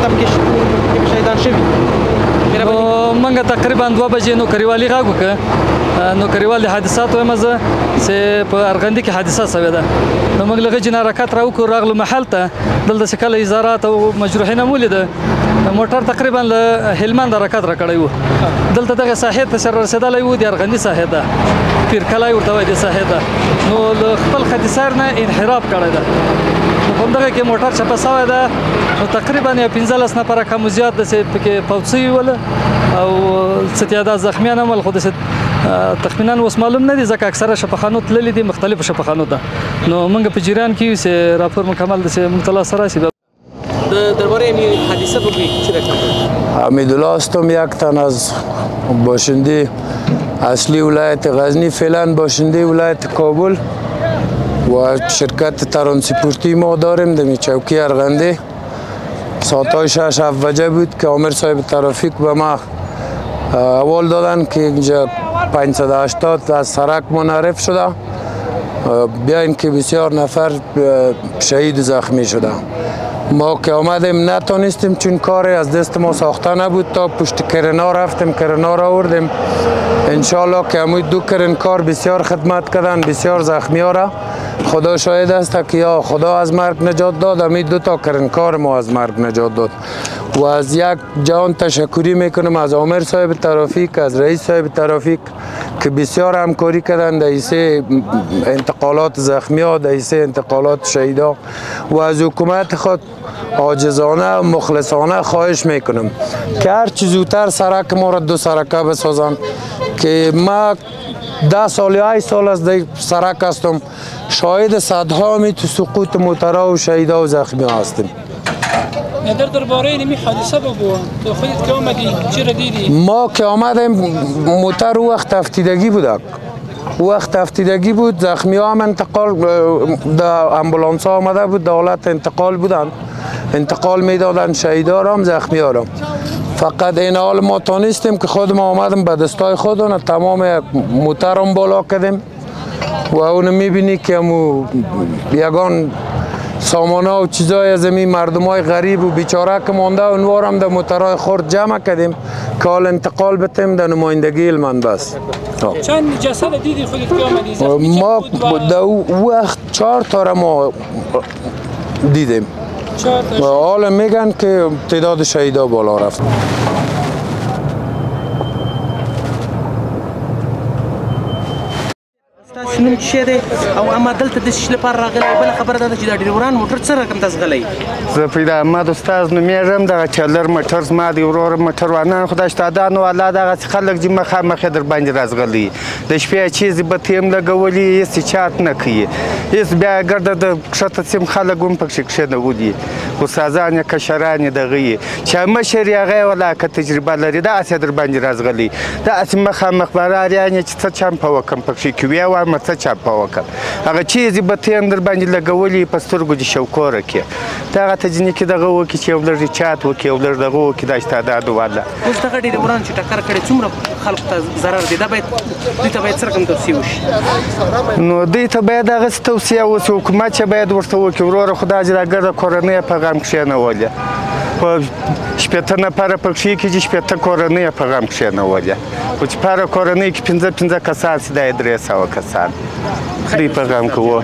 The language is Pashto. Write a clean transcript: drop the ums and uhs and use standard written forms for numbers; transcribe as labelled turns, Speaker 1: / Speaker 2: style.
Speaker 1: هم کې شهیدان شوي.
Speaker 2: موږ تقریبا 2 بجې نوکریوالي غږ وکړ. نوکریوال د حادثات وایم زه چې په ارغندې کې حادثه شوې ده. نو موږ له هغې نه حرکت راوکړو، راغلو محل ته. دلته چې کله ازارات او مجروحین هم ولیده، موټر تقریبا له هلمند حرکت راکړی و. دلته دغه ساحې ته سره رسېدلی و، د ارغندې ساحې ته پیرکلی ورته وایي دې ساحې ته. نو له خپل خدیسار نه انحراف کړی ده. نو په همدغه کې موټر چپه شوی ده. نو تقریبا یو 15 نفره کم زیات داسې پکې فوت شوي ول او څه تعداد زخمیان هم ول، خو داسې تخمینا اوس معلوم نه دي ځکه اکثره شفاخانو تللي دي مختلفو شفاخانو ته. نو موږ په جریان کې یو چې راپور مکمل داسې موږ ته لاسته راسي.
Speaker 1: درباره این حادثه بگویید چی رقم؟
Speaker 3: حمیدالله هستم، یک تن از باشنده اصلی ولایت غزنی، فعلا باشنده ولایت کابل و شرکت ترانسپورتی ما داریم در چوکی ارغنده. ساعتهای 6-7 بجه بود که عامر صاحب ترافیک به ما اول دادن که اینجا 580 از سرک منحرف شده، بیاین که بسیار نفر شهید و زخمی شده. ما که آمدیم نتونستیم چون کاری از دست ما ساخته نبود، تا پشت کرنا رفتیم، کرنا را آوردیم. انشالله که امید 2 کرنکار بسیار خدمت کردن، بسیار زخمی ها را خدا شاهد است که یا خدا از مرگ نجات داد، امید 2 تا کرنکار ما از مرگ نجات داد. و از یک جهان تشکری میکنم از عامر صاحب ترافیک، از رئیس صاحب ترافیک که بسیار همکاری کردند در حیث انتقالات زخمی ها، در حیث انتقالات شهیدا. و از حکومت خود عاجزانه و مخلصانه خواهش میکنم که هر چی زودتر سرک ما را 2 سرکه بسازن، که ما 10 سال یا 8 سال از در سرک هستم، شاهد صدها می تو سقوط موترها و شهیدا و زخمی ها هستیم.
Speaker 1: درباره این حادثه بگو، تو خودت که آمدی چی را دیدی؟
Speaker 3: ما که آمدیم موتر وقت افتیدگی بود، وقت افتیدگی بود، زخمی ها هم انتقال در امبولانس ها آمده بود، در حالت انتقال بودن، انتقال میدادن شهیدا را هم زخمی ها را. فقط این حال ما تانستیم که خود ما آمدیم به دستای خودمون تمام موتر هم بالا کردیم و اون میبینی که یگان سامانه و چیزای از این مردم های غریب و بیچاره که مانده اونوار هم در موترهای خورد جمع کردیم که حال انتقال بتیم در نمایندگی هلمند بس.
Speaker 1: چند جسد دیدی خودت که آمدی؟
Speaker 3: ما در وقت 4 تا را ما دیدیم و حالا میگن که تعداد شهیدا بالا رفت.
Speaker 1: تاسو نوم څه دی او اما دلته د څه لپاره راغلی؟ بله خبره دا ده چې دا ډریوران موټر څه رقم ته ځغلی؟
Speaker 4: زه پیدا احمد استاد نومیږم، دغه ټیلر موټر زما د ورور موټر وانه خدای شتادانو الله دغسې خلک چې مخامخ یې در باندې راځغلي، د شپې چیزې بتې هم لګولي، هېڅ چات نه کوي، هېڅ بیا ګرده د کښته سیم خلک هم پکښې کښېنولي، استادان یې کشران یې دغه یې چې مشر یې هغه یې ولا که تجربه لري داسې در باندې راځغلي، داسې مخامخ براریان یې چې څه چمپه وکړم پکښې کې ویې وایم څه چمپه وکړم، هغه چیزې بتې هم در باندې لګولي په سترګو دې شوکوره کې، دغه ته ځینې کې دغه وکړي چې یو لږ چات وکړي، یو لږ دغه وکړي، دا استعداد والا.
Speaker 1: اوس دغه ډریوران چې ټکر کړی څومره خلکو ته ضرر دی؟ دا باید دوی ته باید څه رقم توصیه وشي؟
Speaker 4: نو دوی ته باید هغسې توصیه وشي، حکومت چې باید ورته وکړي وروره خو دا چې دا ګرده کورنۍ په غم کښېنولې، په 80 نفره پکښې کې چې 80 کورنۍ په غم کښېنولې، خو چې په هره کورنۍ کې 5 کسان چې دا یې 300 کسان دوی په غم کې وو.